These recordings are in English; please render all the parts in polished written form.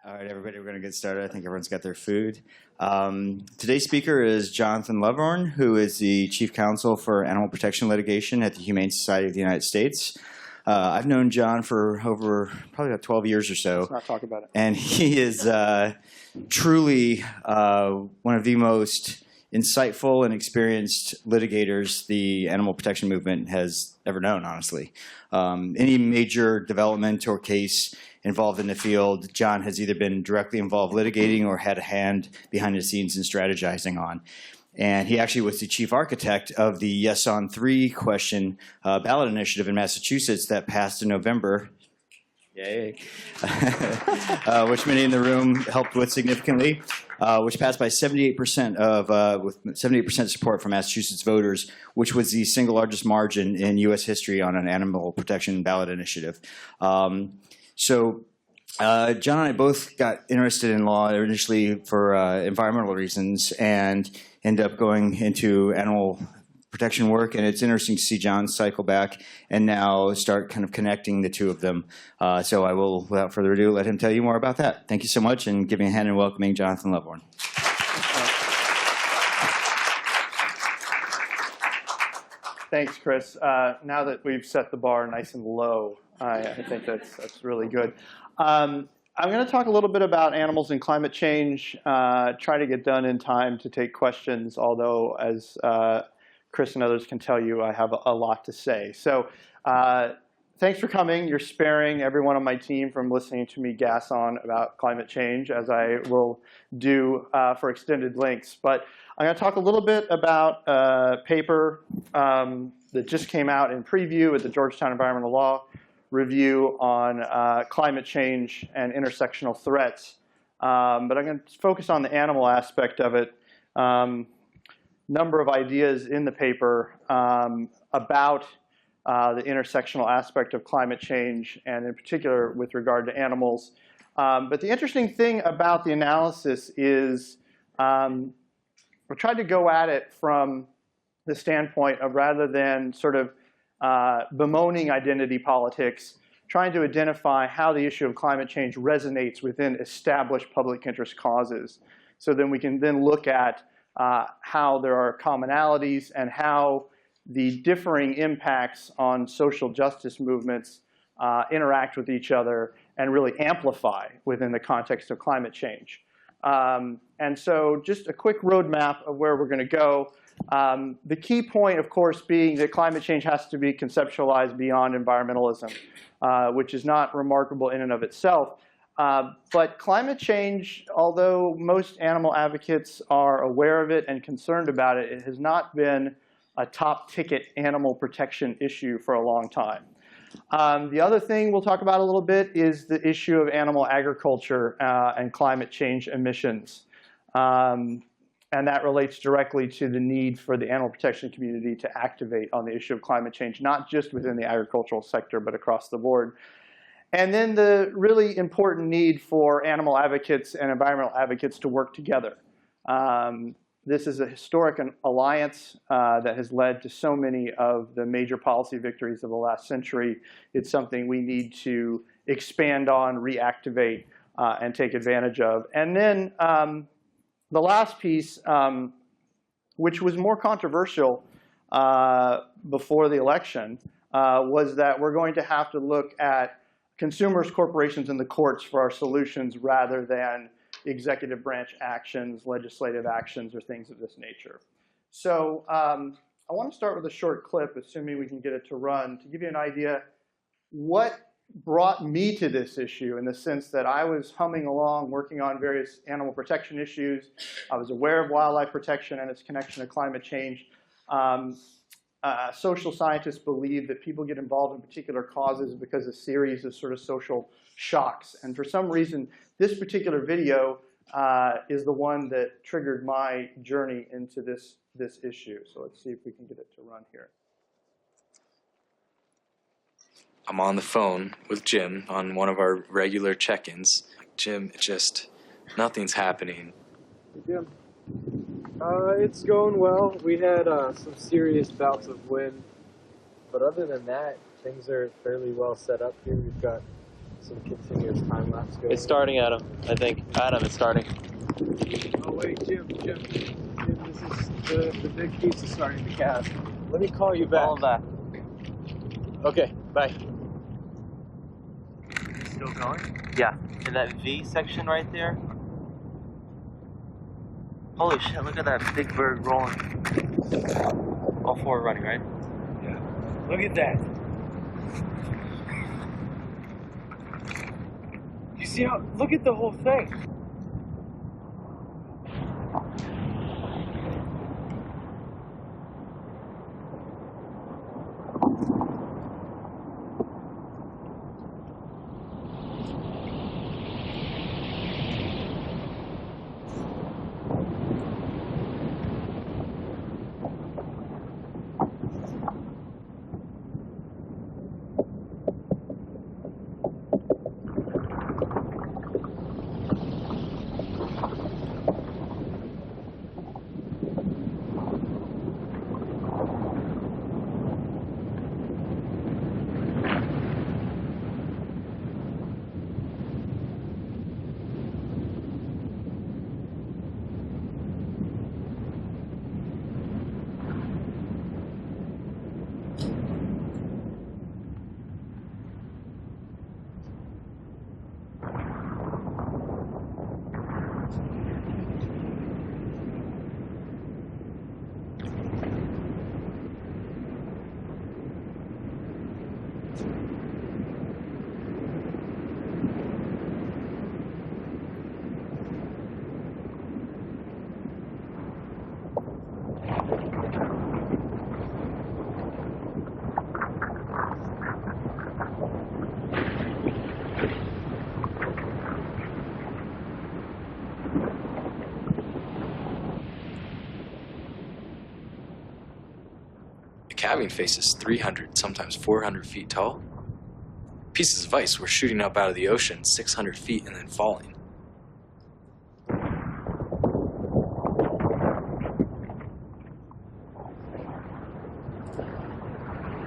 All right, everybody, we're going to get started. I think everyone's got their food. Today's speaker is Jonathan Lovvorn, who is the Chief Counsel for Animal Protection Litigation at the Humane Society of the United States. I've known John for over probably about 12 years or so. Let's not talk about it. And he is truly one of the most insightful and experienced litigators the animal protection movement has ever known, honestly. Any major development or case involved in the field, John has either been directly involved litigating or had a hand behind the scenes in strategizing on. And he actually was the chief architect of the Yes on 3 question ballot initiative in Massachusetts that passed in November. Yay. Which many in the room helped with significantly, which passed by 78% with 78% support from Massachusetts voters, which was the single largest margin in U.S. history on an animal protection ballot initiative. So John and I both got interested in law initially for environmental reasons and ended up going into animal protection work. And it's interesting to see John cycle back and now start kind of connecting the two of them. So I will, without further ado, let him tell you more about that. Thank you so much, and give me a hand in welcoming Jonathan Lovvorn. Thanks, Chris. Now that we've set the bar nice and low, I think that's really good. I'm going to talk a little bit about animals and climate change, try to get done in time to take questions, although as Chris and others can tell you, I have a lot to say. So thanks for coming. You're sparing everyone on my team from listening to me gas on about climate change, as I will do for extended lengths. But I'm going to talk a little bit about a paper that just came out in preview at the Georgetown Environmental Law Review on climate change and intersectional threats. But I'm going to focus on the animal aspect of it. Number of ideas in the paper about the intersectional aspect of climate change, and in particular with regard to animals. But the interesting thing about the analysis is we tried to go at it from the standpoint of, rather than sort of bemoaning identity politics, trying to identify how the issue of climate change resonates within established public interest causes. So then we can then look at how there are commonalities and how the differing impacts on social justice movements interact with each other and really amplify within the context of climate change. And so just a quick roadmap of where we're going to go. The key point, of course, being that climate change has to be conceptualized beyond environmentalism, which is not remarkable in and of itself. But climate change, although most animal advocates are aware of it and concerned about it, it has not been a top ticket animal protection issue for a long time. The other thing we'll talk about a little bit is the issue of animal agriculture and climate change emissions. And that relates directly to the need for the animal protection community to activate on the issue of climate change, not just within the agricultural sector, but across the board. And then the really important need for animal advocates and environmental advocates to work together. This is a historic alliance that has led to so many of the major policy victories of the last century. It's something we need to expand on, reactivate, and take advantage of. And then the last piece, which was more controversial before the election, was that we're going to have to look at consumers, corporations, and the courts for our solutions rather than executive branch actions, legislative actions, or things of this nature. So I want to start with a short clip, assuming we can get it to run, to give you an idea what brought me to this issue, in the sense that I was humming along, working on various animal protection issues. I was aware of wildlife protection and its connection to climate change. Social scientists believe that people get involved in particular causes because of a series of sort of social shocks. And for some reason, this particular video is the one that triggered my journey into this issue. So let's see if we can get it to run here. I'm on the phone with Jim on one of our regular check-ins. Jim, nothing's happening. Hey, Jim. It's going well. We had some serious bouts of wind, but other than that, things are fairly well set up here. We've got some continuous time lapse going. It's starting, Adam. I think. Adam, it's starting. Oh wait, Jim, this is the big piece is starting to cast. Let me call you back. All of that. Okay, bye. Still going? Yeah. In that V section right there. Holy shit, look at that big bird rolling. All four are running, right? Yeah. Look at that. You see how? Look at the whole thing. The calving face is 300, sometimes 400 feet tall. Pieces of ice were shooting up out of the ocean 600 feet and then falling.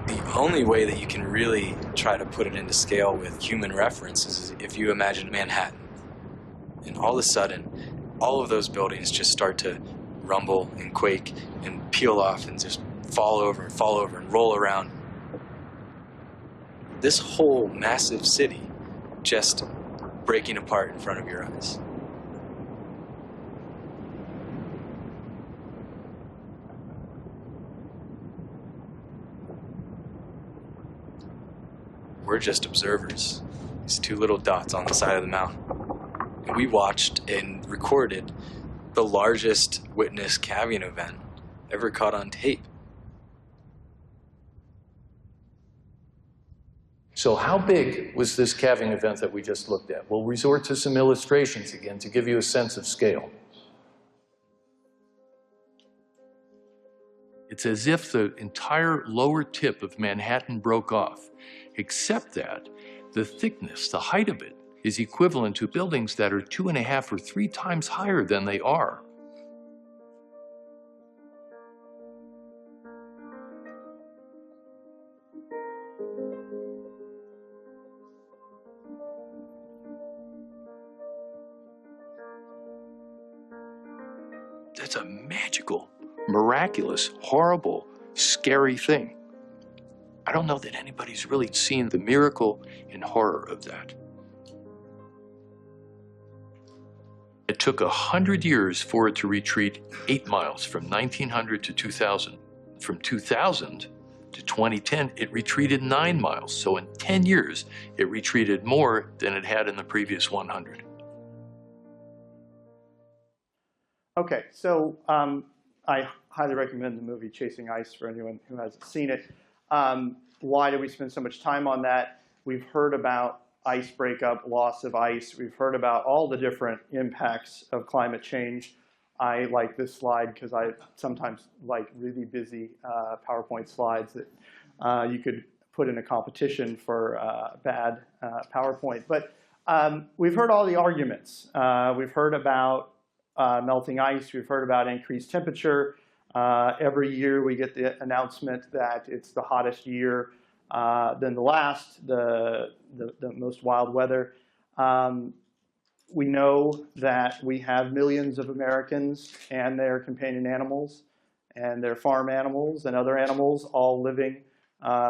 The only way that you can really try to put it into scale with human reference is if you imagine Manhattan. And all of a sudden, all of those buildings just start to rumble and quake and peel off and just fall over and roll around. This whole massive city just breaking apart in front of your eyes. We're just observers, these two little dots on the side of the mountain. And we watched and recorded the largest witness calving event ever caught on tape. So how big was this calving event that we just looked at? We'll resort to some illustrations again to give you a sense of scale. It's as if the entire lower tip of Manhattan broke off, except that the thickness, the height of it, is equivalent to buildings that are 2.5 or 3 times higher than they are. That's a magical, miraculous, horrible, scary thing. I don't know that anybody's really seen the miracle and horror of that. It took 100 years for it to retreat 8 miles from 1900 to 2000. From 2000 to 2010, it retreated 9 miles. So in 10 years, it retreated more than it had in the previous 100. Okay, so I highly recommend the movie Chasing Ice for anyone who hasn't seen it. Why do we spend so much time on that? We've heard about ice breakup, loss of ice. We've heard about all the different impacts of climate change. I like this slide because I sometimes like really busy PowerPoint slides that you could put in a competition for bad PowerPoint. But we've heard all the arguments. We've heard about melting ice. We've heard about increased temperature. Every year we get the announcement that it's the hottest year Then the last, the most wild weather. We know that we have millions of Americans and their companion animals and their farm animals and other animals all living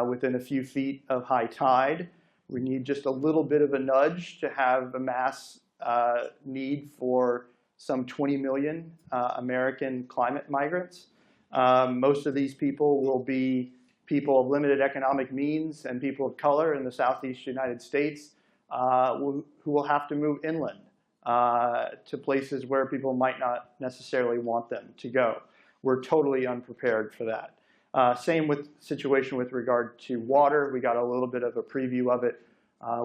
within a few feet of high tide. We need just a little bit of a nudge to have a mass need for some 20 million American climate migrants. Most of these people will be people of limited economic means and people of color in the Southeast United States who will have to move inland to places where people might not necessarily want them to go. We're totally unprepared for that. Same with situation with regard to water. We got a little bit of a preview of it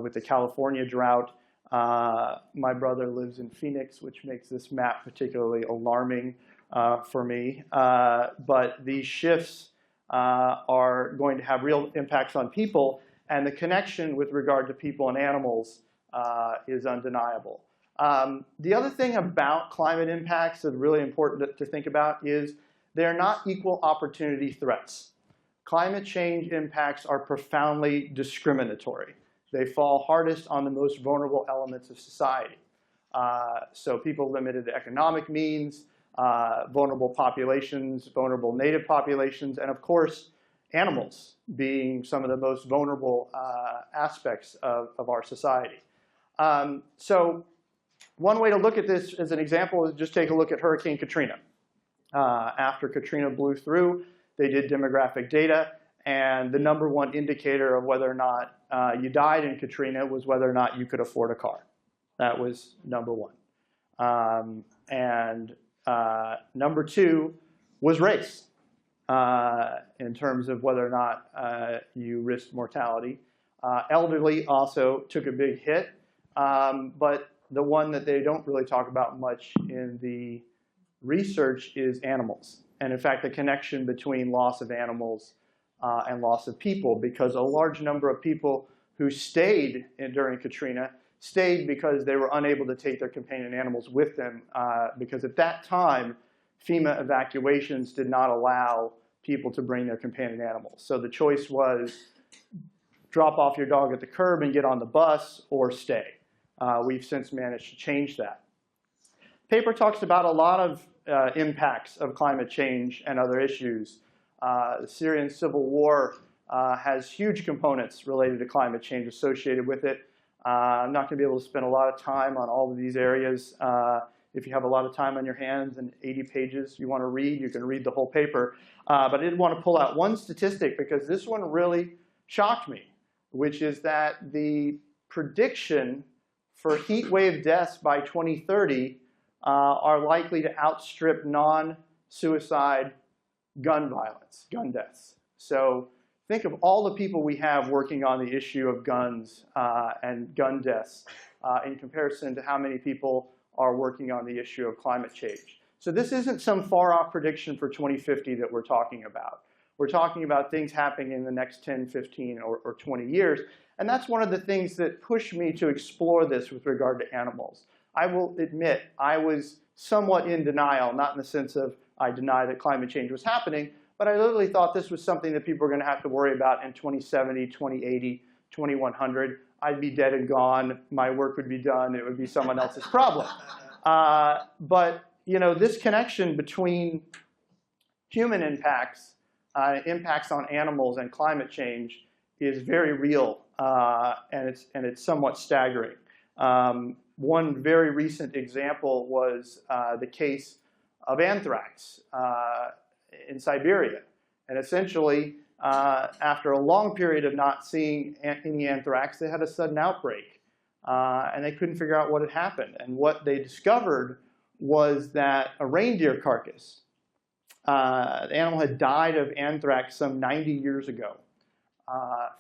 with the California drought. My brother lives in Phoenix, which makes this map particularly alarming for me. But these shifts are going to have real impacts on people, and the connection with regard to people and animals is undeniable. The other thing about climate impacts that's really important to think about is they're not equal opportunity threats. Climate change impacts are profoundly discriminatory. They fall hardest on the most vulnerable elements of society. So people with limited economic means, vulnerable populations, vulnerable native populations, and of course, animals being some of the most vulnerable aspects of our society. So one way to look at this as an example is just take a look at Hurricane Katrina. After Katrina blew through, they did demographic data, and the #1 indicator of whether or not you died in Katrina was whether or not you could afford a car. That was #1. And #2 was race in terms of whether or not you risked mortality. Elderly also took a big hit, but the one that they don't really talk about much in the research is animals. And in fact, the connection between loss of animals and loss of people, because a large number of people who stayed during Katrina stayed because they were unable to take their companion animals with them, because at that time, FEMA evacuations did not allow people to bring their companion animals. So the choice was drop off your dog at the curb and get on the bus, or stay. We've since managed to change that. Paper talks about a lot of impacts of climate change and other issues. The Syrian civil war has huge components related to climate change associated with it. I'm not going to be able to spend a lot of time on all of these areas. If you have a lot of time on your hands and 80 pages you want to read, you can read the whole paper. But I did want to pull out one statistic because this one really shocked me, which is that the prediction for heat wave deaths by 2030 are likely to outstrip non-suicide gun violence, gun deaths. So think of all the people we have working on the issue of guns and gun deaths in comparison to how many people are working on the issue of climate change. So this isn't some far-off prediction for 2050 that we're talking about. We're talking about things happening in the next 10, 15, or 20 years. And that's one of the things that pushed me to explore this with regard to animals. I will admit I was somewhat in denial, not in the sense of I deny that climate change was happening, but I literally thought this was something that people were going to have to worry about in 2070, 2080, 2100. I'd be dead and gone. My work would be done. It would be someone else's problem. But you know, this connection between human impacts, impacts on animals, and climate change is very real, and it's somewhat staggering. One very recent example was the case of anthrax in Siberia. And essentially, after a long period of not seeing any anthrax, they had a sudden outbreak. And they couldn't figure out what had happened. And what they discovered was that a reindeer carcass, the animal had died of anthrax some 90 years ago,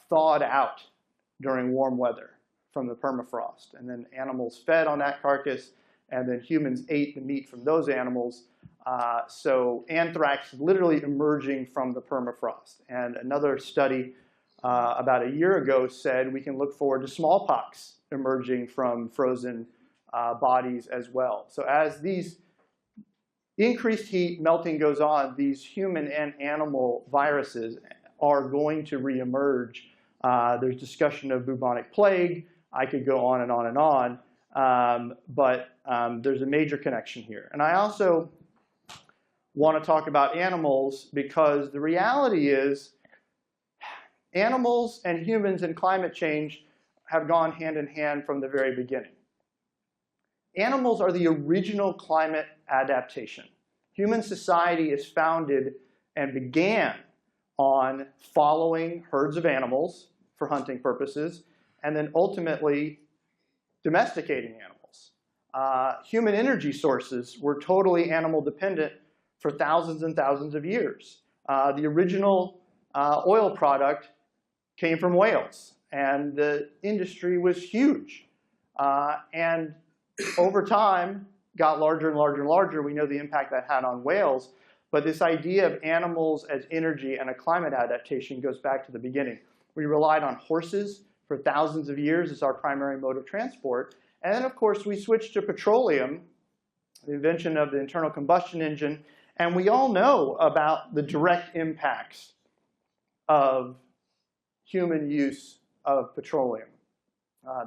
thawed out during warm weather from the permafrost. And then animals fed on that carcass, and then humans ate the meat from those animals. So anthrax literally emerging from the permafrost. And another study about a year ago said we can look forward to smallpox emerging from frozen bodies as well. So as these increased heat melting goes on, these human and animal viruses are going to reemerge There's discussion of bubonic plague. I could go on and on and on, but there's a major connection here. And I also want to talk about animals because the reality is animals and humans and climate change have gone hand in hand from the very beginning. Animals are the original climate adaptation. Human society is founded and began on following herds of animals for hunting purposes, and then ultimately domesticating animals. Human energy sources were totally animal dependent for thousands and thousands of years. The original oil product came from whales, and the industry was huge. And over time, got larger and larger and larger. We know the impact that had on whales. But this idea of animals as energy and a climate adaptation goes back to the beginning. We relied on horses for thousands of years as our primary mode of transport. And then, of course, we switched to petroleum, the invention of the internal combustion engine. And we all know about the direct impacts of human use of petroleum.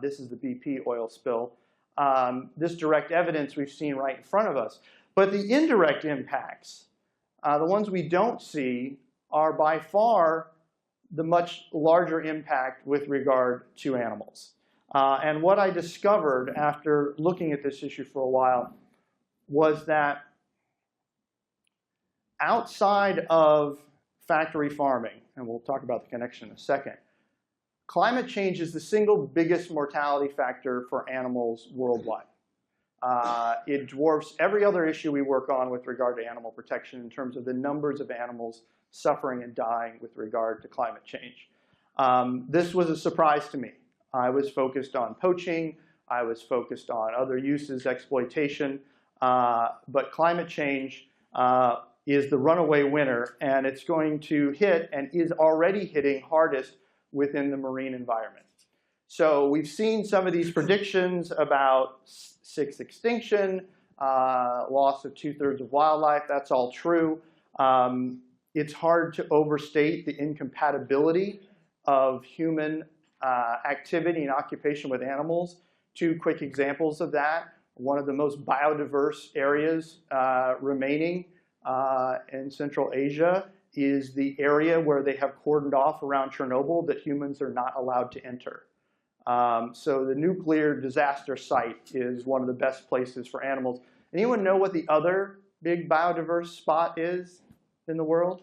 This is the BP oil spill. This direct evidence we've seen right in front of us. But the indirect impacts, the ones we don't see, are by far the much larger impact with regard to animals. And what I discovered after looking at this issue for a while was that outside of factory farming, and we'll talk about the connection in a second, climate change is the single biggest mortality factor for animals worldwide. It dwarfs every other issue we work on with regard to animal protection in terms of the numbers of animals suffering and dying with regard to climate change. This was a surprise to me. I was focused on poaching. I was focused on other uses, exploitation. But climate change is the runaway winner, and it's going to hit and is already hitting hardest within the marine environment. So we've seen some of these predictions about sixth extinction, loss of 2/3 of wildlife. That's all true. It's hard to overstate the incompatibility of human activity and occupation with animals. Two quick examples of that. One of the most biodiverse areas remaining in Central Asia is the area where they have cordoned off around Chernobyl that humans are not allowed to enter. So the nuclear disaster site is one of the best places for animals. Anyone know what the other big biodiverse spot is in the world?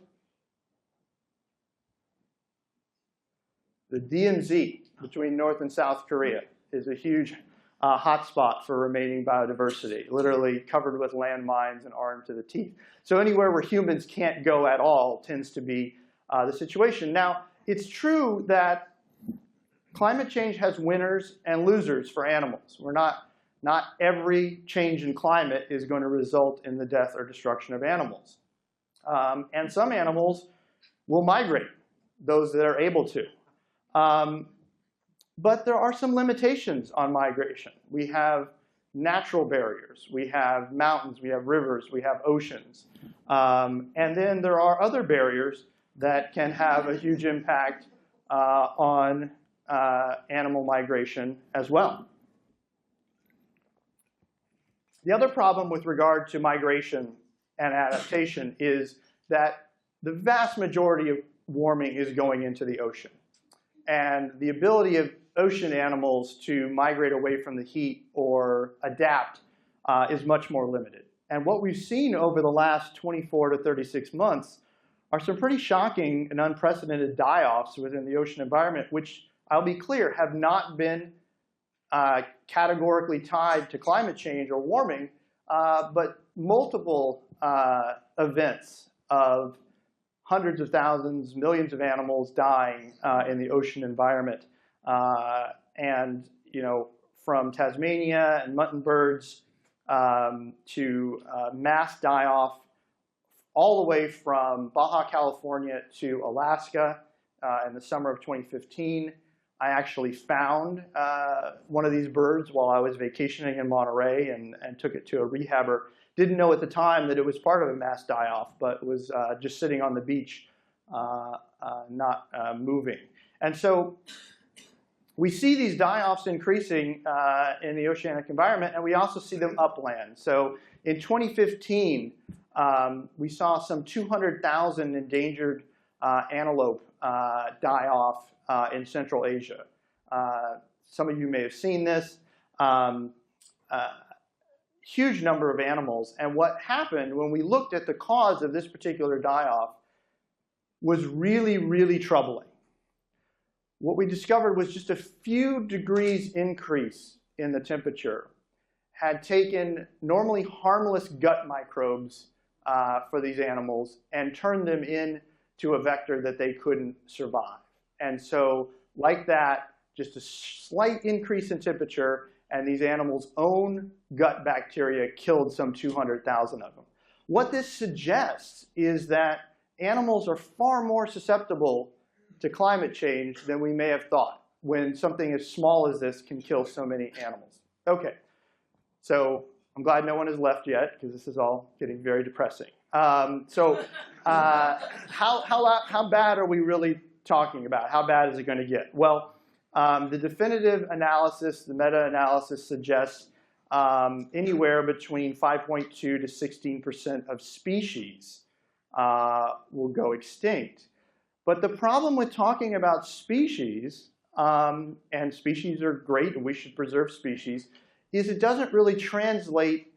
The DMZ, between North and South Korea, is a huge hotspot for remaining biodiversity, literally covered with landmines and armed to the teeth. So anywhere where humans can't go at all tends to be the situation. Now, it's true that climate change has winners and losers for animals. Not every change in climate is going to result in the death or destruction of animals. And some animals will migrate, those that are able to. But there are some limitations on migration. We have natural barriers. We have mountains. We have rivers. We have oceans. And then there are other barriers that can have a huge impact on animal migration as well. The other problem with regard to migration and adaptation is that the vast majority of warming is going into the ocean. And the ability of ocean animals to migrate away from the heat or adapt is much more limited. And what we've seen over the last 24 to 36 months are some pretty shocking and unprecedented die-offs within the ocean environment, which, I'll be clear, have not been categorically tied to climate change or warming, but multiple events of hundreds of thousands, millions of animals dying in the ocean environment. And, you know, from Tasmania and mutton birds to mass die-off all the way from Baja California to Alaska in the summer of 2015. I actually found one of these birds while I was vacationing in Monterey and took it to a rehabber. Didn't know at the time that it was part of a mass die-off, but was just sitting on the beach, not moving. And so we see these die-offs increasing in the oceanic environment, and we also see them upland. So in 2015, we saw some 200,000 endangered antelope die off in Central Asia. Some of you may have seen this. Huge number of animals. And what happened when we looked at the cause of this particular die-off was really, really troubling. What we discovered was just a few degrees increase in the temperature had taken normally harmless gut microbes for these animals and turned them into a vector that they couldn't survive. And so, like that, just a slight increase in temperature, and these animals' own gut bacteria killed some 200,000 of them. What this suggests is that animals are far more susceptible to climate change than we may have thought, when something as small as this can kill so many animals. Okay, so I'm glad no one has left yet, because this is all getting very depressing. How bad are we really talking about? How bad is it going to get? Well, the definitive analysis, the meta-analysis, suggests anywhere between 5.2 to 16% of species will go extinct. But the problem with talking about species, and species are great and we should preserve species, is it doesn't really translate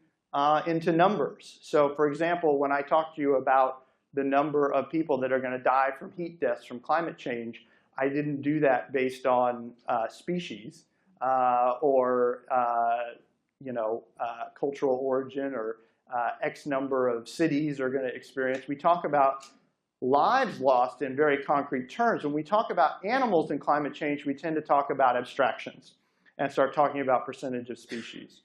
into numbers. So for example, when I talk to you about the number of people that are going to die from heat deaths from climate change, I didn't do that based on species or cultural origin or X number of cities are going to experience. We talk about lives lost in very concrete terms. When we talk about animals and climate change, we tend to talk about abstractions and start talking about percentage of species.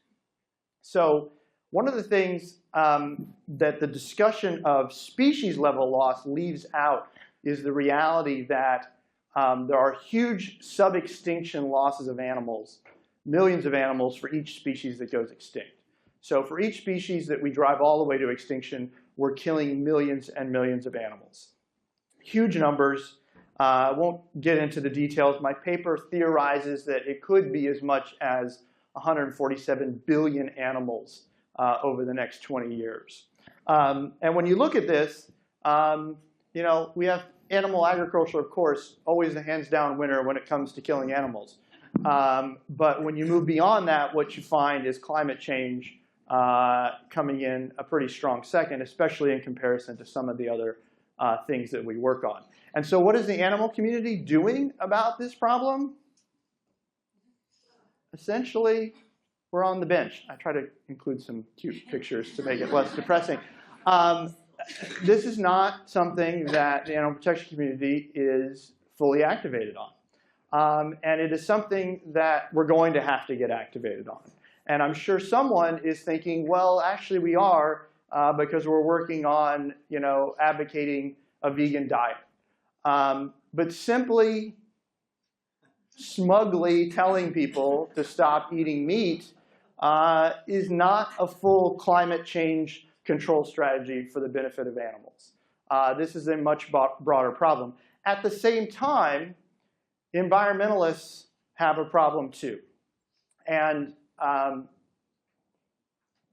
So one of the things that the discussion of species level loss leaves out is the reality that there are huge sub-extinction losses of animals, millions of animals for each species that goes extinct. So for each species that we drive all the way to extinction, we're killing millions and millions of animals. Huge numbers. I won't get into the details. My paper theorizes that it could be as much as 147 billion animals over the next 20 years. And when you look at this, we have animal agriculture, of course, always the hands-down winner when it comes to killing animals. But when you move beyond that, what you find is climate change coming in a pretty strong second, especially in comparison to some of the other things that we work on. And so what is the animal community doing about this problem? Essentially, we're on the bench. I try to include some cute pictures to make it less depressing. This is not something that the animal protection community is fully activated on. And it is something that we're going to have to get activated on. And I'm sure someone is thinking, well, actually we are, because we're working on advocating a vegan diet. But simply, smugly telling people to stop eating meat is not a full climate change control strategy for the benefit of animals. This is a much broader problem. At the same time, environmentalists have a problem too. And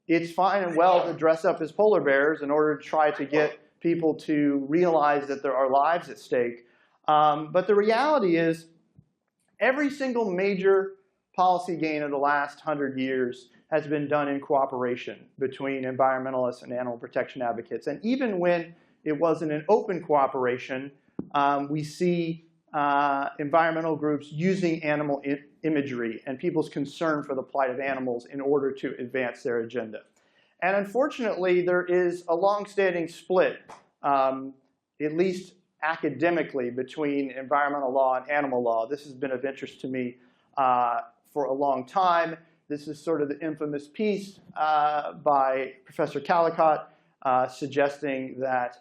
it's fine and well to dress up as polar bears in order to try to get people to realize that there are lives at stake. But the reality is, every single major policy gain of the last 100 years has been done in cooperation between environmentalists and animal protection advocates. And even when it wasn't an open cooperation, we see environmental groups using animal imagery and people's concern for the plight of animals in order to advance their agenda. And unfortunately, there is a long-standing split, at least academically, between environmental law and animal law. This has been of interest to me for a long time. This is sort of the infamous piece by Professor Callicott suggesting that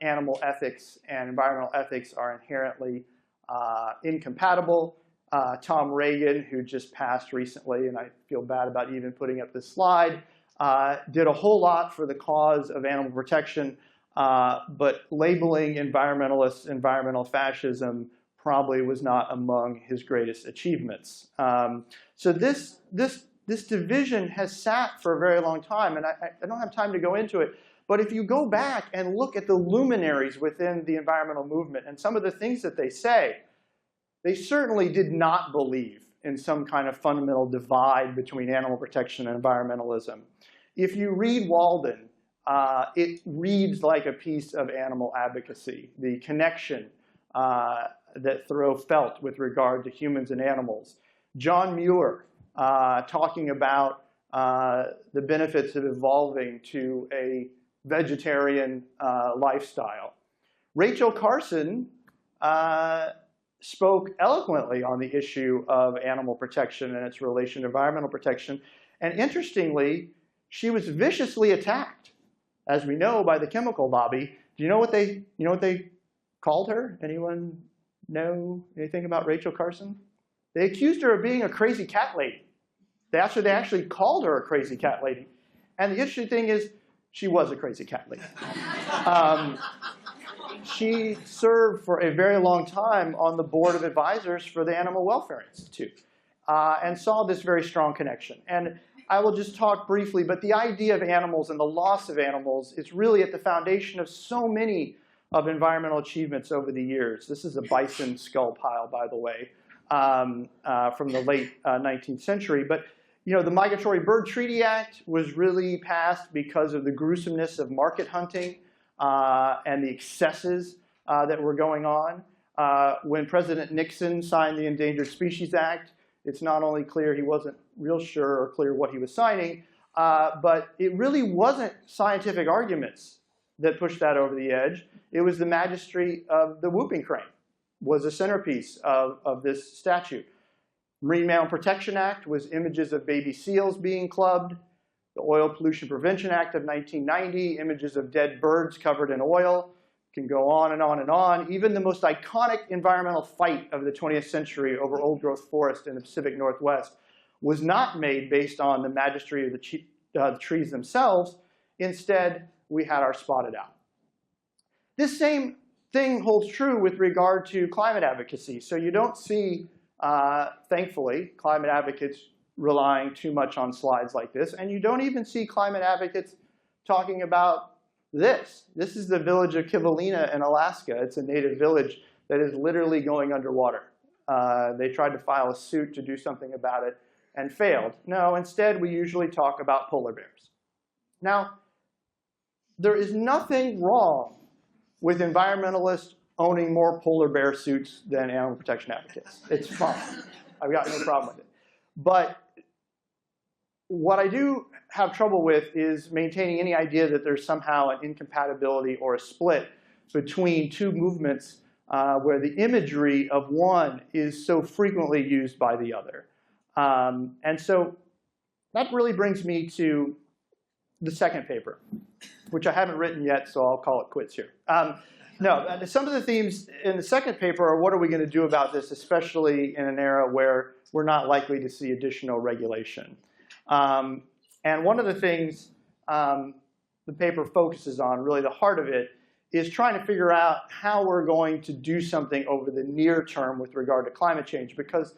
animal ethics and environmental ethics are inherently incompatible. Tom Reagan, who just passed recently, and I feel bad about even putting up this slide, did a whole lot for the cause of animal protection, but labeling environmentalists environmental fascism probably was not among his greatest achievements. So this division has sat for a very long time, and I don't have time to go into it, but if you go back and look at the luminaries within the environmental movement and some of the things that they say, they certainly did not believe in some kind of fundamental divide between animal protection and environmentalism. If you read Walden, it reads like a piece of animal advocacy, the connection that Thoreau felt with regard to humans and animals. John Muir talking about the benefits of evolving to a vegetarian lifestyle. Rachel Carson spoke eloquently on the issue of animal protection and its relation to environmental protection. And interestingly, she was viciously attacked, as we know, by the chemical lobby. Do you know what they called her? Anyone know anything about Rachel Carson? They accused her of being a crazy cat lady. They actually called her a crazy cat lady. And the interesting thing is, she was a crazy cat lady. She served for a very long time on the board of advisors for the Animal Welfare Institute and saw this very strong connection. And I will just talk briefly, but the idea of animals and the loss of animals is really at the foundation of so many of environmental achievements over the years. This is a bison skull pile, by the way, from the late 19th century. But the Migratory Bird Treaty Act was really passed because of the gruesomeness of market hunting and the excesses that were going on. When President Nixon signed the Endangered Species Act, it's not only clear he wasn't real sure or clear what he was signing, but it really wasn't scientific arguments that pushed that over the edge. It was the majesty of the whooping crane was a centerpiece of this statute. Marine Mammal Protection Act was images of baby seals being clubbed. The Oil Pollution Prevention Act of 1990, images of dead birds covered in oil. Can go on and on and on. Even the most iconic environmental fight of the 20th century over old-growth forest in the Pacific Northwest was not made based on the majesty of the trees themselves. Instead, we had our spotted owl. This same thing holds true with regard to climate advocacy. So you don't see, thankfully, climate advocates relying too much on slides like this. And you don't even see climate advocates talking about this. This is the village of Kivalina in Alaska. It's a native village that is literally going underwater. They tried to file a suit to do something about it and failed. No, instead, we usually talk about polar bears. Now, there is nothing wrong with environmentalists owning more polar bear suits than animal protection advocates. It's fine. I've got no problem with it. But what I do have trouble with is maintaining any idea that there's somehow an incompatibility or a split between two movements where the imagery of one is so frequently used by the other. And so that really brings me to the second paper, which I haven't written yet, so I'll call it quits here. No, some of the themes in the second paper are what are we going to do about this, especially in an era where we're not likely to see additional regulation. And one of the things the paper focuses on, really the heart of it, is trying to figure out how we're going to do something over the near term with regard to climate change. Because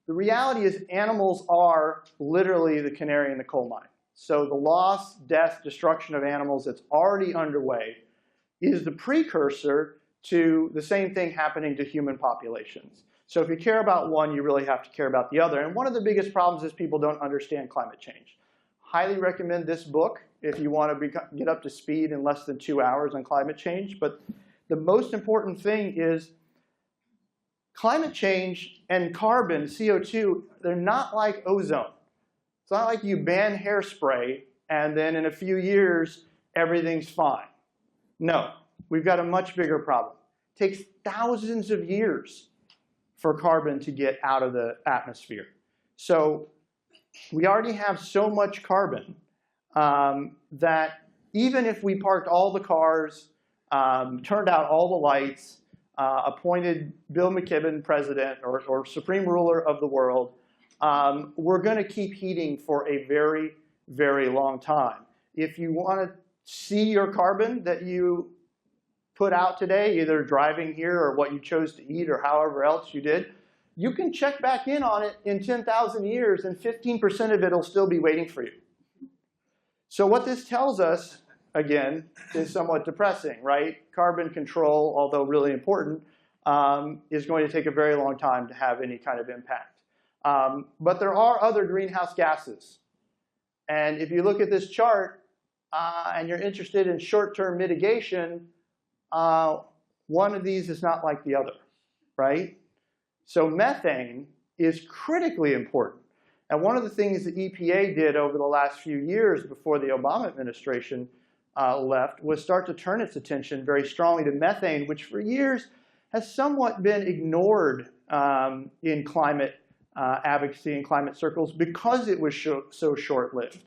the reality is animals are literally the canary in the coal mine. So the loss, death, destruction of animals that's already underway is the precursor to the same thing happening to human populations. So if you care about one, you really have to care about the other. And one of the biggest problems is people don't understand climate change. Highly recommend this book if you want to get up to speed in less than 2 hours on climate change. But the most important thing is climate change and carbon, CO2, they're not like ozone. It's not like you ban hairspray and then in a few years, everything's fine. No, we've got a much bigger problem. It takes thousands of years for carbon to get out of the atmosphere. So we already have so much carbon that even if we parked all the cars, turned out all the lights, appointed Bill McKibben president or supreme ruler of the world, we're going to keep heating for a very, very long time. If you want to see your carbon that you put out today, either driving here or what you chose to eat or however else you did, you can check back in on it in 10,000 years and 15% of it will still be waiting for you. So what this tells us, again, is somewhat depressing, right? Carbon control, although really important, is going to take a very long time to have any kind of impact. But there are other greenhouse gases. And if you look at this chart and you're interested in short-term mitigation, one of these is not like the other, right? So methane is critically important. And one of the things the EPA did over the last few years before the Obama administration left was start to turn its attention very strongly to methane, which for years has somewhat been ignored in climate advocacy and climate circles because it was so short-lived.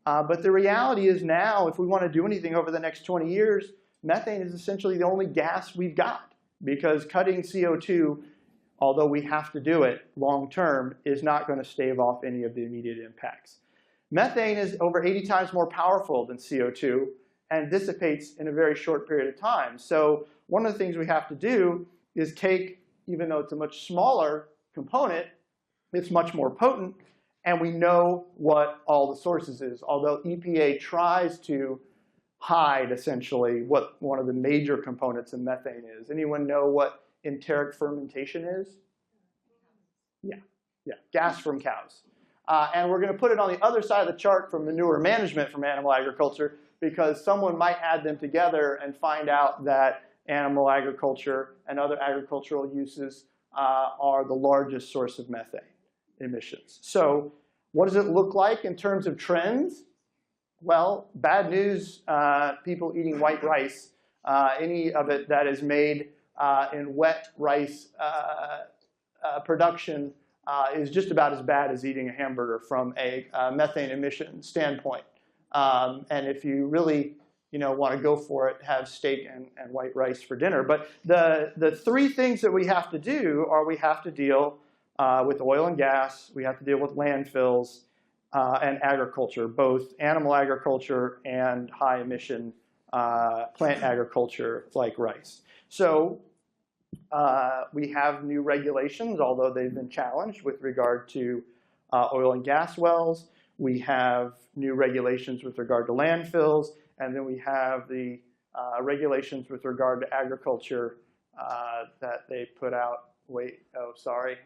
But the reality is now, if we want to do anything over the next 20 years, methane is essentially the only gas we've got, because cutting CO2, although we have to do it long-term, is not going to stave off any of the immediate impacts. Methane is over 80 times more powerful than CO2 and dissipates in a very short period of time. So one of the things we have to do is take, even though it's a much smaller component, it's much more potent, and we know what all the sources is, although EPA tries to hide, essentially, what one of the major components of methane is. Anyone know what enteric fermentation is? Yeah, gas from cows. And we're going to put it on the other side of the chart from manure management from animal agriculture, because someone might add them together and find out that animal agriculture and other agricultural uses are the largest source of methane emissions. So what does it look like in terms of trends? Well, bad news, people eating white rice, any of it that is made in wet rice production is just about as bad as eating a hamburger from a methane emission standpoint. And if you really want to go for it, have steak and white rice for dinner. But the three things that we have to do are we have to deal with oil and gas, we have to deal with landfills, and agriculture, both animal agriculture and high emission plant agriculture like rice. So we have new regulations, although they've been challenged with regard to oil and gas wells. We have new regulations with regard to landfills, and then we have the regulations with regard to agriculture that they put out. Wait, oh, sorry.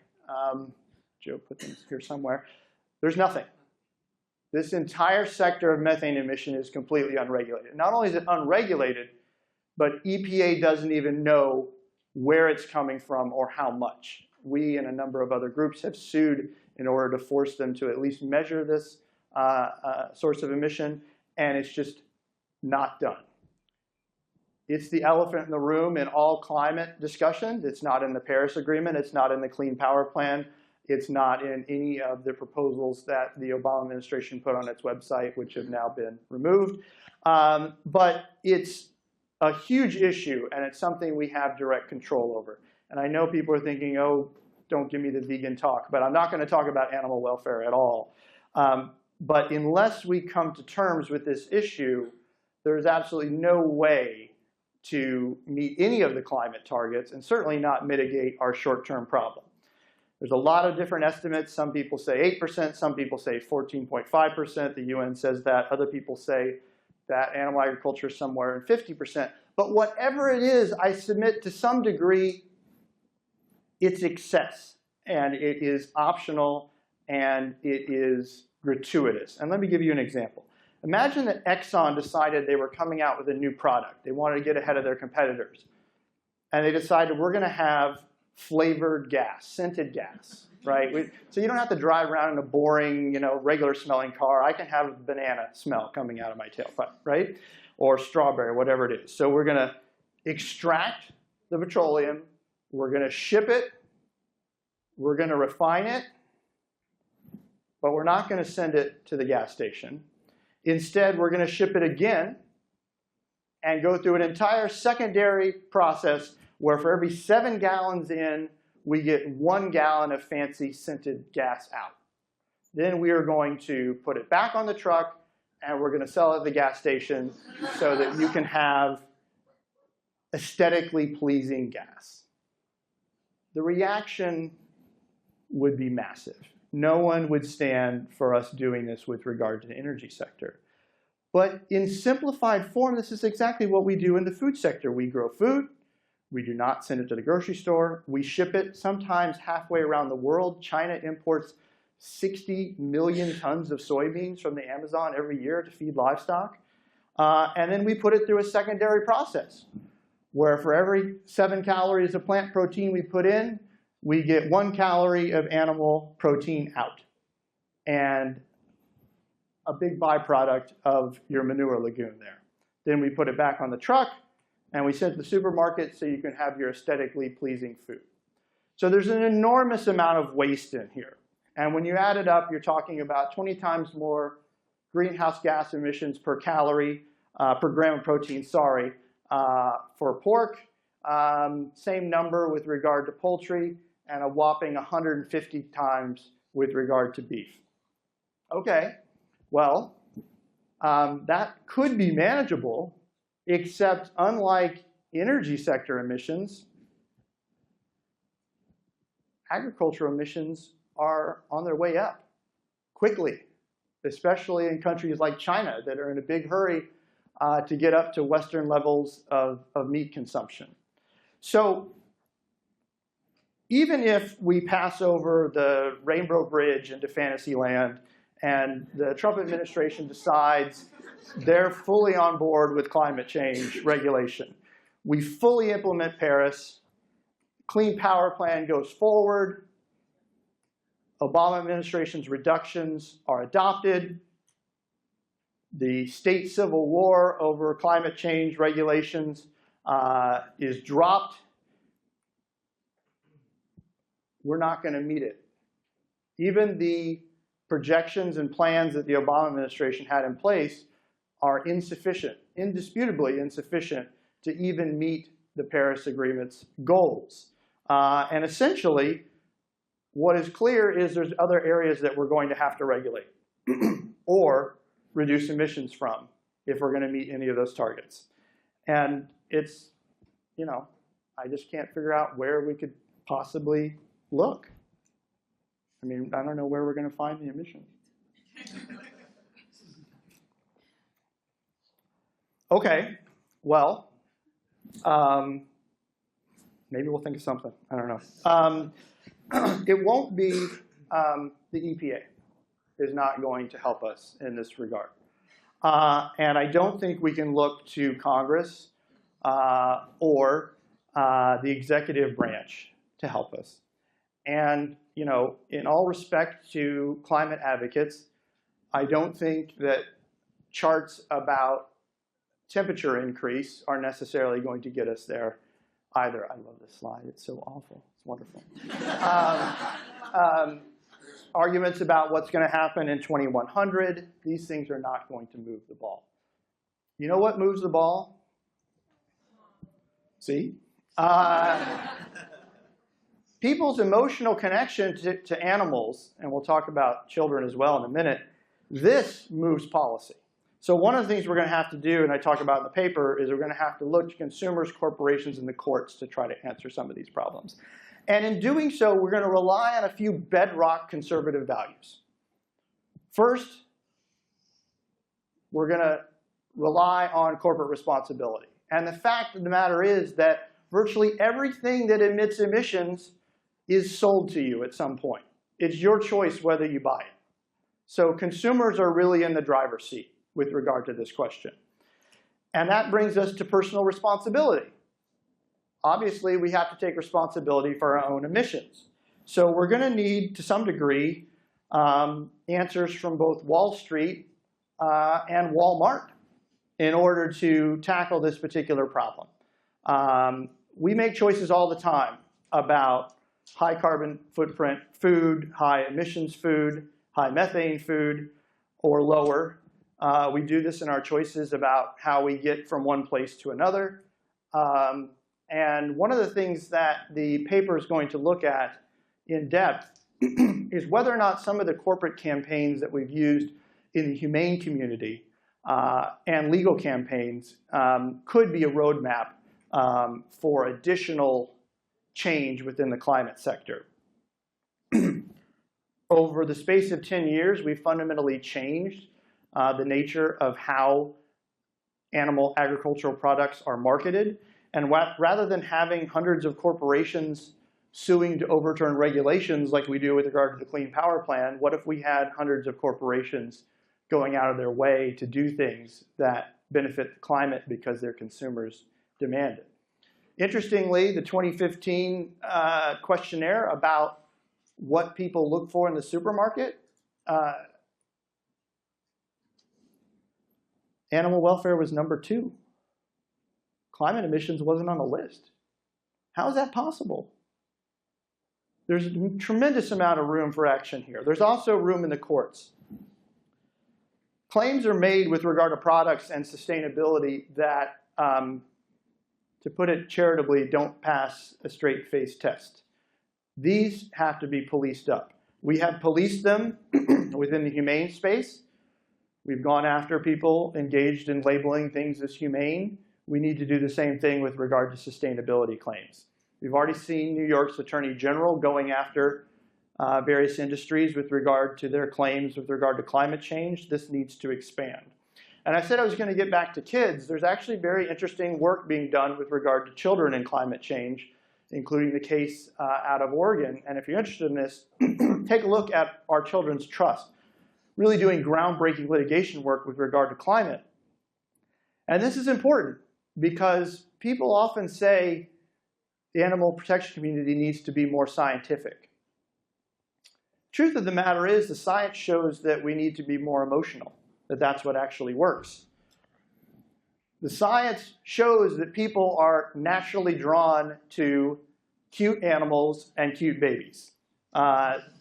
Joe put them here somewhere. There's nothing. This entire sector of methane emission is completely unregulated. Not only is it unregulated, but EPA doesn't even know where it's coming from or how much. We and a number of other groups have sued in order to force them to at least measure this source of emission, and it's just not done. It's the elephant in the room in all climate discussions. It's not in the Paris Agreement. It's not in the Clean Power Plan. It's not in any of the proposals that the Obama administration put on its website, which have now been removed. But it's a huge issue, and it's something we have direct control over. And I know people are thinking, oh, don't give me the vegan talk, but I'm not going to talk about animal welfare at all. But unless we come to terms with this issue, there's absolutely no way to meet any of the climate targets, and certainly not mitigate our short-term problem. There's a lot of different estimates. Some people say 8%, some people say 14.5%. The UN says that. Other people say that animal agriculture is somewhere in 50%. But whatever it is, I submit to some degree, it's excess, and it is optional, and it is gratuitous. And let me give you an example. Imagine that Exxon decided they were coming out with a new product. They wanted to get ahead of their competitors. And they decided, we're going to have flavored gas, scented gas, right? So you don't have to drive around in a boring, regular smelling car. I can have a banana smell coming out of my tailpipe, right? Or strawberry, whatever it is. So we're going to extract the petroleum. We're going to ship it. We're going to refine it. But we're not going to send it to the gas station. Instead, we're going to ship it again and go through an entire secondary process where for every 7 gallons in, we get 1 gallon of fancy scented gas out. Then we are going to put it back on the truck, and we're going to sell it at the gas station so that you can have aesthetically pleasing gas. The reaction would be massive. No one would stand for us doing this with regard to the energy sector. But in simplified form, this is exactly what we do in the food sector. We grow food. We do not send it to the grocery store. We ship it sometimes halfway around the world. China imports 60 million tons of soybeans from the Amazon every year to feed livestock. And then we put it through a secondary process, where for every 7 calories of plant protein we put in, we get 1 calorie of animal protein out. And a big byproduct of your manure lagoon there. Then we put it back on the truck, and we send it to the supermarket so you can have your aesthetically pleasing food. So there's an enormous amount of waste in here. And when you add it up, you're talking about 20 times more greenhouse gas emissions per calorie, per gram of protein, sorry, for pork. Same number with regard to poultry, and a whopping 150 times with regard to beef. Okay, well, that could be manageable, except unlike energy sector emissions, agricultural emissions are on their way up quickly, especially in countries like China that are in a big hurry to get up to Western levels of meat consumption. So even if we pass over the Rainbow Bridge into Fantasyland and the Trump administration decides they're fully on board with climate change regulation, we fully implement Paris, Clean Power Plan goes forward, Obama administration's reductions are adopted, the state civil war over climate change regulations is dropped, we're not going to meet it. Even the projections and plans that the Obama administration had in place are insufficient, indisputably insufficient, to even meet the Paris Agreement's goals. And essentially, what is clear is there's other areas that we're going to have to regulate or reduce emissions from if we're going to meet any of those targets. And it's, you know, I just can't figure out where we could possibly look. I mean, I don't know where we're going to find the emissions. Okay, well, maybe we'll think of something. I don't know. It won't be the EPA is not going to help us in this regard. And I don't think we can look to Congress or the executive branch to help us. And, you know, in all respect to climate advocates, I don't think that charts about temperature increase are necessarily going to get us there either. I love this slide. It's so awful. It's wonderful. Arguments about what's going to happen in 2100, these things are not going to move the ball. You know what moves the ball? See? People's emotional connection to animals, and we'll talk about children as well in a minute, this moves policy. So one of the things we're going to have to do, and I talk about in the paper, is we're going to have to look to consumers, corporations, and the courts to try to answer some of these problems. And in doing so, we're going to rely on a few bedrock conservative values. First, we're going to rely on corporate responsibility. And the fact of the matter is that virtually everything that emits emissions is sold to you at some point. It's your choice whether you buy it. So consumers are really in the driver's seat with regard to this question. And that brings us to personal responsibility. Obviously, we have to take responsibility for our own emissions. So we're going to need, to some degree, answers from both Wall Street and Walmart in order to tackle this particular problem. We make choices all the time about high carbon footprint food, high emissions food, high methane food, or lower. We do this in our choices about how we get from one place to another. And one of the things that the paper is going to look at in depth is whether or not some of the corporate campaigns that we've used in the humane community and legal campaigns could be a roadmap for additional change within the climate sector. Over the space of 10 years, we fundamentally changed the nature of how animal agricultural products are marketed. And rather than having hundreds of corporations suing to overturn regulations like we do with regard to the Clean Power Plan, what if we had hundreds of corporations going out of their way to do things that benefit the climate because their consumers demand it? Interestingly, the 2015 questionnaire about what people look for in the supermarket, animal welfare was number 2. Climate emissions wasn't on the list. How is that possible? There's a tremendous amount of room for action here. There's also room in the courts. Claims are made with regard to products and sustainability that, to put it charitably, don't pass a straight-face test. These have to be policed up. We have policed them within the humane space. We've gone after people engaged in labeling things as humane. We need to do the same thing with regard to sustainability claims. We've already seen New York's Attorney General going after various industries with regard to their claims with regard to climate change. This needs to expand. And I said I was going to get back to kids. There's actually very interesting work being done with regard to children and climate change, including the case out of Oregon. And if you're interested in this, take a look at our Children's Trust, really doing groundbreaking litigation work with regard to climate. And this is important because people often say the animal protection community needs to be more scientific. Truth of the matter is, the science shows that we need to be more emotional, that that's what actually works. The science shows that people are naturally drawn to cute animals and cute babies.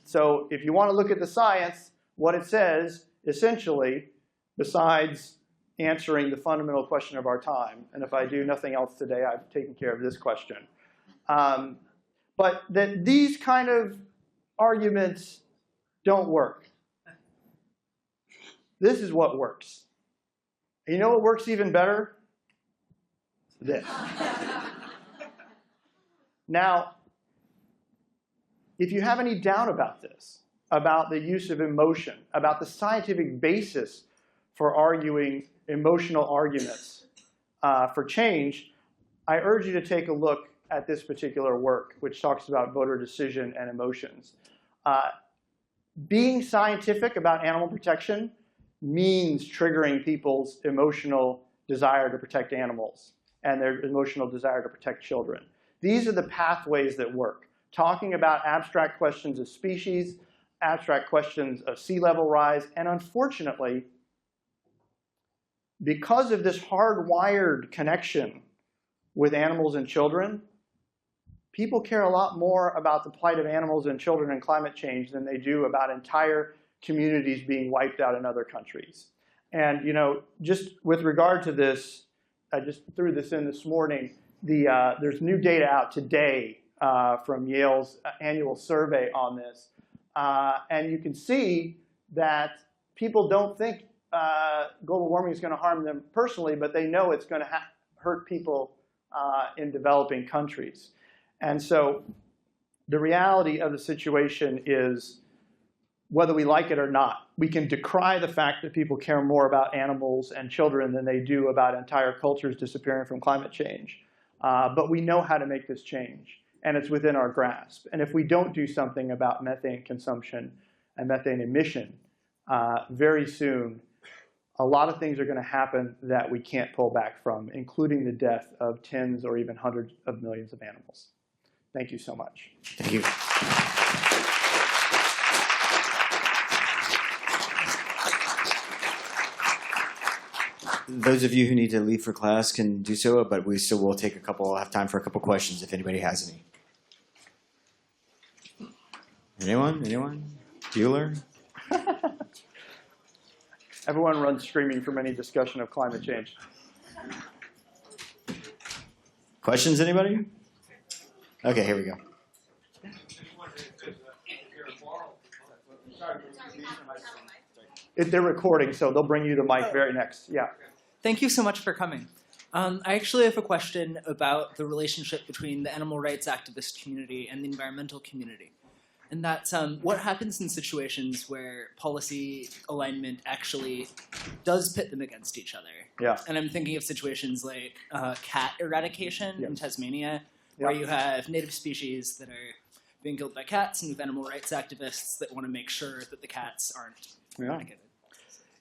So if you want to look at the science, what it says, essentially, besides answering the fundamental question of our time, and if I do nothing else today, I've taken care of this question, but that these kind of arguments don't work. This is what works. And you know what works even better? This. Now, if you have any doubt about this, about the use of emotion, about the scientific basis for arguing emotional arguments for change, I urge you to take a look at this particular work, which talks about voter decision and emotions. Being scientific about animal protection means triggering people's emotional desire to protect animals and their emotional desire to protect children. These are the pathways that work. Talking about abstract questions of species, abstract questions of sea level rise, and unfortunately, because of this hardwired connection with animals and children, people care a lot more about the plight of animals and children and climate change than they do about entire communities being wiped out in other countries. And you know, just with regard to this, I just threw this in this morning, there's new data out today from Yale's annual survey on this. And you can see that people don't think global warming is going to harm them personally, but they know it's going to hurt people in developing countries. And so the reality of the situation is, whether we like it or not, we can decry the fact that people care more about animals and children than they do about entire cultures disappearing from climate change. But we know how to make this change, and it's within our grasp. And if we don't do something about methane consumption and methane emission, very soon, a lot of things are going to happen that we can't pull back from, including the death of tens or even hundreds of millions of animals. Thank you so much. Thank you. Those of you who need to leave for class can do so, but we still will take have time for a couple questions if anybody has any. Anyone? Anyone? Bueller? Everyone runs screaming from any discussion of climate change. Questions, anybody? Okay, here we go. They're recording, so they'll bring you the mic very next. Yeah. Thank you so much for coming. I actually have a question about the relationship between the animal rights activist community and the environmental community. And that's what happens in situations where policy alignment actually does pit them against each other. Yeah. And I'm thinking of situations like cat eradication in Tasmania, where you have native species that are being killed by cats, and you have animal rights activists that want to make sure that the cats aren't eradicated.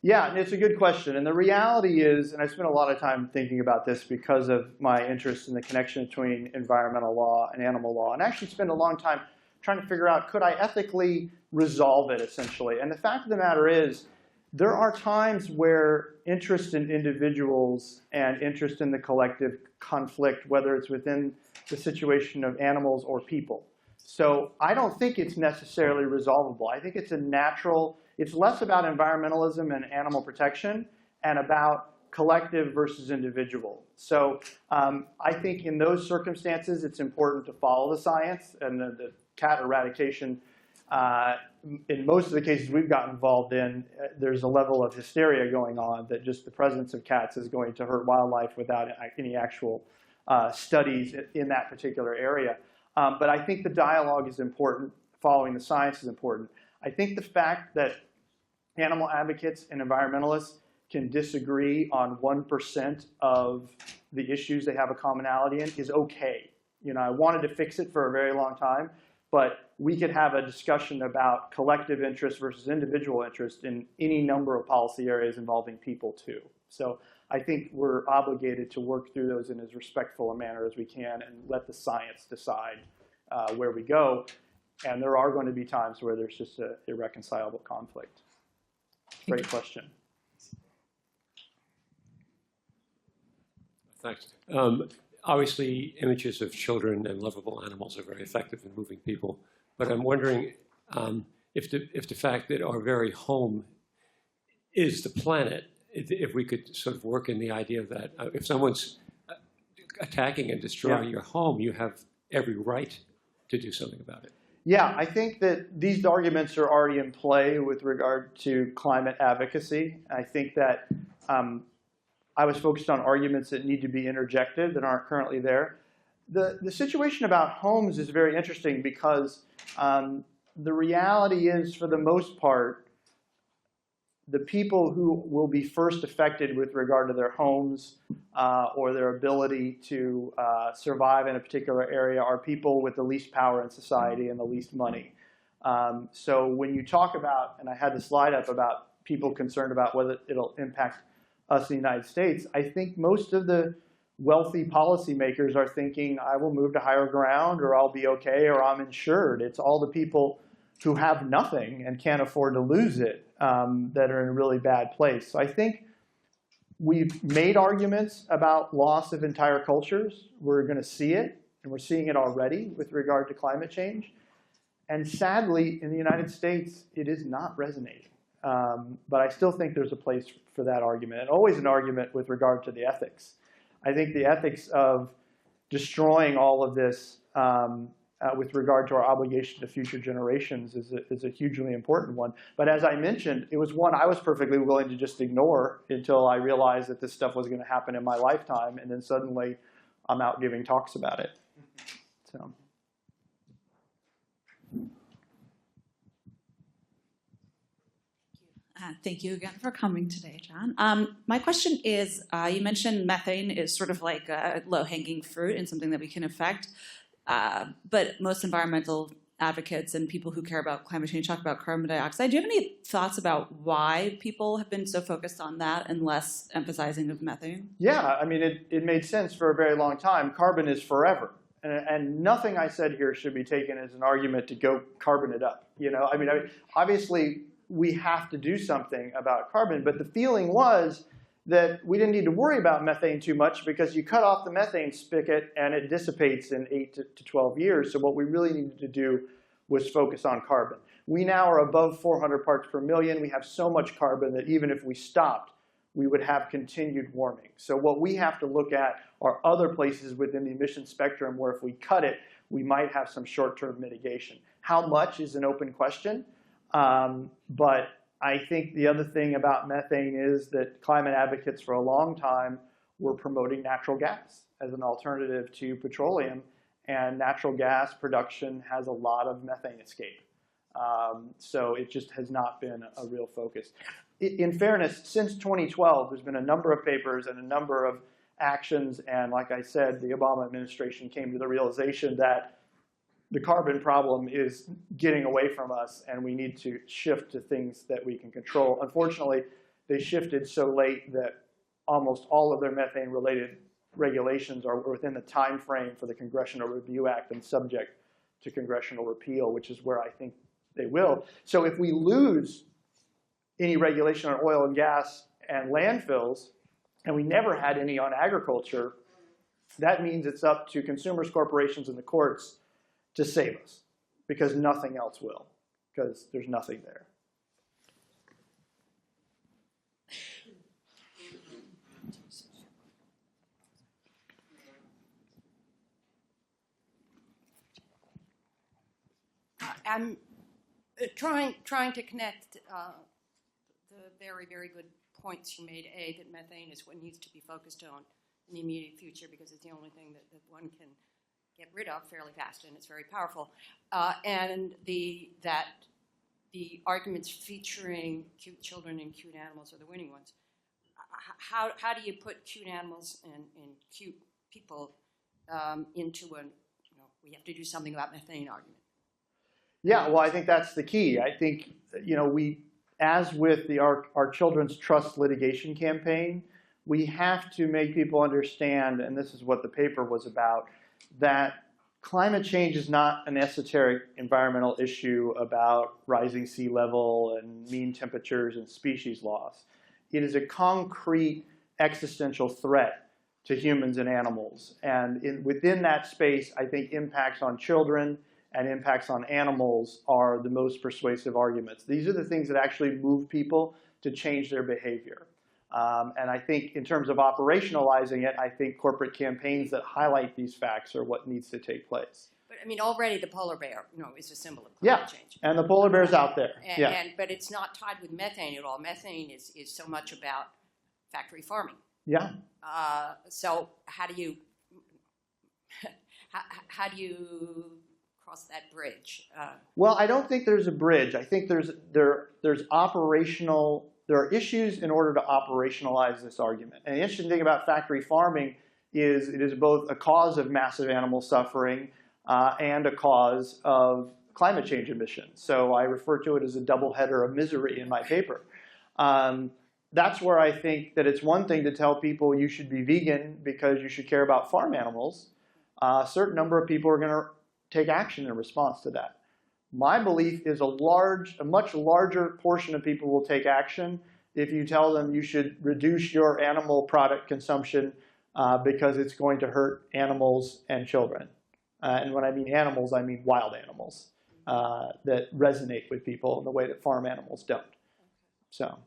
Yeah, and it's a good question. And the reality is, and I spent a lot of time thinking about this because of my interest in the connection between environmental law and animal law, and actually spent a long time trying to figure out, could I ethically resolve it, essentially? And the fact of the matter is, there are times where interest in individuals and interest in the collective conflict, whether it's within the situation of animals or people. So I don't think it's necessarily resolvable. I think it's a natural, it's less about environmentalism and animal protection and about collective versus individual. So I think in those circumstances, it's important to follow the science, and the cat eradication, in most of the cases we've gotten involved in, there's a level of hysteria going on that just the presence of cats is going to hurt wildlife without any actual studies in that particular area. But I think the dialogue is important. Following the science is important. I think the fact that animal advocates and environmentalists can disagree on 1% of the issues they have a commonality in is okay. You know, I wanted to fix it for a very long time, but we could have a discussion about collective interest versus individual interest in any number of policy areas involving people too. So I think we're obligated to work through those in as respectful a manner as we can and let the science decide where we go. And there are going to be times where there's just an irreconcilable conflict. Great question. Thanks. Obviously, images of children and lovable animals are very effective in moving people. But I'm wondering if the fact that our very home is the planet, if we could sort of work in the idea that if someone's attacking and destroying your home, you have every right to do something about it. Yeah, I think that these arguments are already in play with regard to climate advocacy. I think that I was focused on arguments that need to be interjected that aren't currently there. The situation about homes is very interesting because the reality is, for the most part, the people who will be first affected with regard to their homes or their ability to survive in a particular area are people with the least power in society and the least money. So when you talk about, and I had the slide up about people concerned about whether it'll impact us in the United States, I think most of the wealthy policymakers are thinking, I will move to higher ground, or I'll be okay, or I'm insured. It's all the people who have nothing and can't afford to lose it that are in a really bad place. So I think we've made arguments about loss of entire cultures. We're going to see it, and we're seeing it already with regard to climate change. And sadly, in the United States, it is not resonating. But I still think there's a place for that argument, and always an argument with regard to the ethics. I think the ethics of destroying all of this with regard to our obligation to future generations is a hugely important one. But as I mentioned, it was one I was perfectly willing to just ignore until I realized that this stuff was going to happen in my lifetime, and then suddenly I'm out giving talks about it. So. Thank you again for coming today, John. My question is, you mentioned methane is sort of like a low-hanging fruit and something that we can affect. But most environmental advocates and people who care about climate change talk about carbon dioxide. Do you have any thoughts about why people have been so focused on that and less emphasizing of methane? Yeah, I mean, it made sense for a very long time. Carbon is forever. And nothing I said here should be taken as an argument to go carbon it up. You know, I mean, obviously, we have to do something about carbon. But the feeling was that we didn't need to worry about methane too much because you cut off the methane spigot and it dissipates in 8 to 12 years. So what we really needed to do was focus on carbon. We now are above 400 parts per million. We have so much carbon that even if we stopped, we would have continued warming. So what we have to look at are other places within the emission spectrum where if we cut it, we might have some short-term mitigation. How much is an open question. But I think the other thing about methane is that climate advocates for a long time we're promoting natural gas as an alternative to petroleum, and natural gas production has a lot of methane escape. So it just has not been a real focus. In fairness, since 2012, there's been a number of papers and a number of actions, and like I said, the Obama administration came to the realization that the carbon problem is getting away from us, and we need to shift to things that we can control. Unfortunately, they shifted so late that almost all of their methane-related regulations are within the time frame for the Congressional Review Act and subject to congressional repeal, which is where I think they will. So if we lose any regulation on oil and gas and landfills, and we never had any on agriculture, that means it's up to consumers, corporations, and the courts to save us, because nothing else will, because there's nothing there. I'm trying to connect the very, very good points you made. A, that methane is what needs to be focused on in the immediate future because it's the only thing that one can get rid of fairly fast, and it's very powerful. And that the arguments featuring cute children and cute animals are the winning ones. How do you put cute animals and cute people into we have to do something about methane argument? Yeah, well, I think that's the key. I think, as with our Children's Trust litigation campaign, we have to make people understand, and this is what the paper was about, that climate change is not an esoteric environmental issue about rising sea level and mean temperatures and species loss. It is a concrete existential threat to humans and animals. And within that space, I think impacts on children and impacts on animals are the most persuasive arguments. These are the things that actually move people to change their behavior. And I think in terms of operationalizing it, I think corporate campaigns that highlight these facts are what needs to take place. But I mean, already the polar bear, is a symbol of climate change. And the polar bear's out there. But it's not tied with methane at all. Methane is so much about factory farming. Yeah. So how do you cross that bridge? Well, I don't think there's a bridge. I think there's operational. There are issues in order to operationalize this argument. And the interesting thing about factory farming is it is both a cause of massive animal suffering and a cause of climate change emissions. So I refer to it as a double header of misery in my paper. That's where I think that it's one thing to tell people you should be vegan because you should care about farm animals. A certain number of people are going to take action in response to that. My belief is a much larger portion of people will take action if you tell them you should reduce your animal product consumption because it's going to hurt animals and children. And when I mean animals, I mean wild animals that resonate with people in the way that farm animals don't. So,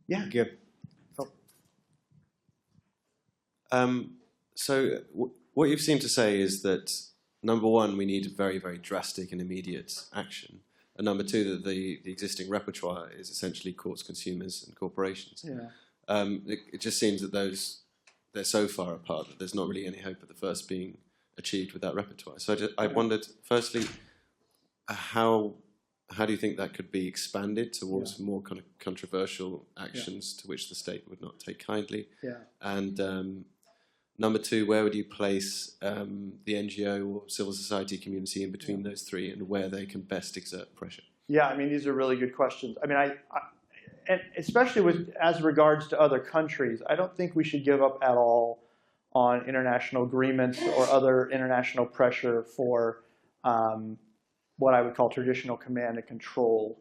yeah. Good. So what you've seemed to say is that, number one, we need very, very drastic and immediate action. And number two, that the existing repertoire is essentially courts, consumers, and corporations. Yeah. It just seems that they're so far apart that there's not really any hope of the first being achieved with that repertoire. So I wondered, firstly, how do you think that could be expanded towards more kind of controversial actions to which the state would not take kindly? Yeah. And number two, where would you place the NGO or civil society community in between those three, and where they can best exert pressure? Yeah, I mean, these are really good questions. I mean, and especially as regards to other countries, I don't think we should give up at all on international agreements or other international pressure for what I would call traditional command and control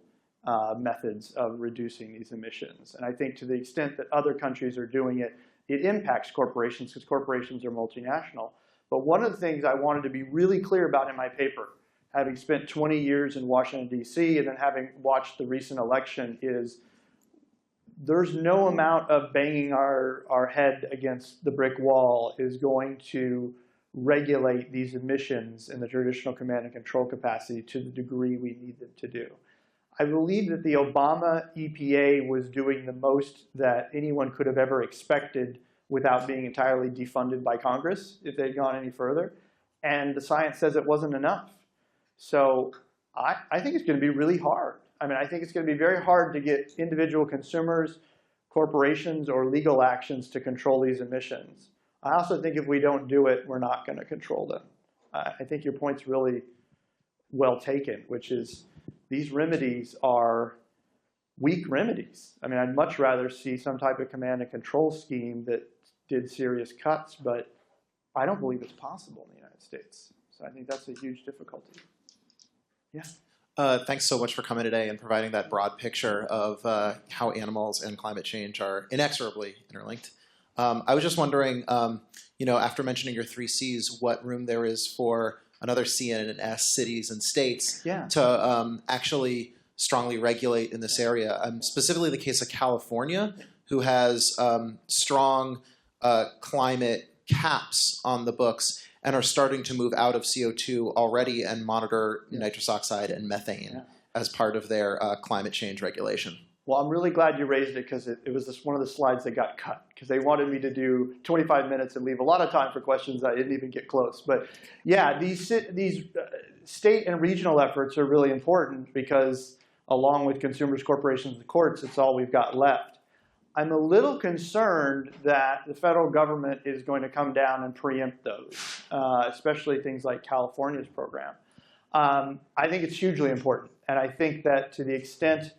methods of reducing these emissions. And I think to the extent that other countries are doing it, it impacts corporations because corporations are multinational. But one of the things I wanted to be really clear about in my paper, having spent 20 years in Washington, D.C., and then having watched the recent election, is there's no amount of banging our head against the brick wall is going to regulate these emissions in the traditional command and control capacity to the degree we need them to do. I believe that the Obama EPA was doing the most that anyone could have ever expected without being entirely defunded by Congress if they'd gone any further. And the science says it wasn't enough. So I think it's going to be really hard. I mean, I think it's going to be very hard to get individual consumers, corporations, or legal actions to control these emissions. I also think if we don't do it, we're not going to control them. I think your point's really well taken, which is these remedies are weak remedies. I mean, I'd much rather see some type of command and control scheme that did serious cuts, but I don't believe it's possible in the United States. So I think that's a huge difficulty. Yeah. Thanks so much for coming today and providing that broad picture of how animals and climate change are inexorably interlinked. I was just wondering, after mentioning your 3 Cs, what room there is for another C and an S, cities and states, to actually strongly regulate in this area. Specifically the case of California, who has strong climate caps on the books and are starting to move out of CO2 already and monitor nitrous oxide and methane as part of their climate change regulation. Well, I'm really glad you raised it because it was one of the slides that got cut because they wanted me to do 25 minutes and leave a lot of time for questions that I didn't even get close. But yeah, these state and regional efforts are really important because along with consumers, corporations, and courts, it's all we've got left. I'm a little concerned that the federal government is going to come down and preempt those, especially things like California's program. I think it's hugely important. And I think that to the extent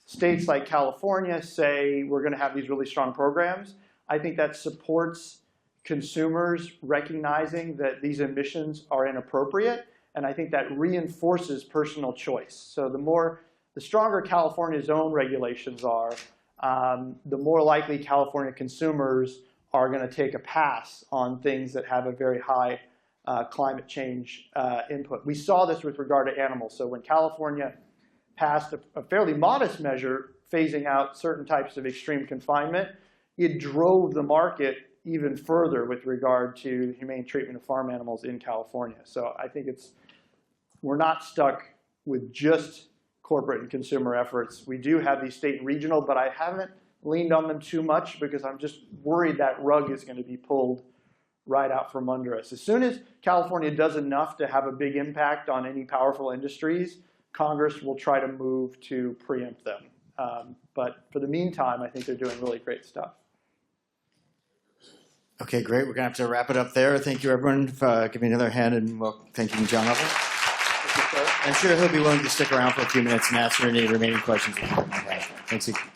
states like California say we're going to have these really strong programs, I think that supports consumers recognizing that these emissions are inappropriate. And I think that reinforces personal choice. So the stronger California's own regulations are, the more likely California consumers are going to take a pass on things that have a very high climate change input. We saw this with regard to animals. So when California passed a fairly modest measure phasing out certain types of extreme confinement, it drove the market even further with regard to humane treatment of farm animals in California. So I think we're not stuck with just corporate and consumer efforts. We do have these state and regional, but I haven't leaned on them too much because I'm just worried that rug is going to be pulled right out from under us. As soon as California does enough to have a big impact on any powerful industries, Congress will try to move to preempt them. But for the meantime, I think they're doing really great stuff. Okay, great. We're going to have to wrap it up there. Thank you, everyone, for giving another hand, and thanking John Lovvorn. I'm sure he'll be willing to stick around for a few minutes and answer any remaining questions. Thanks again.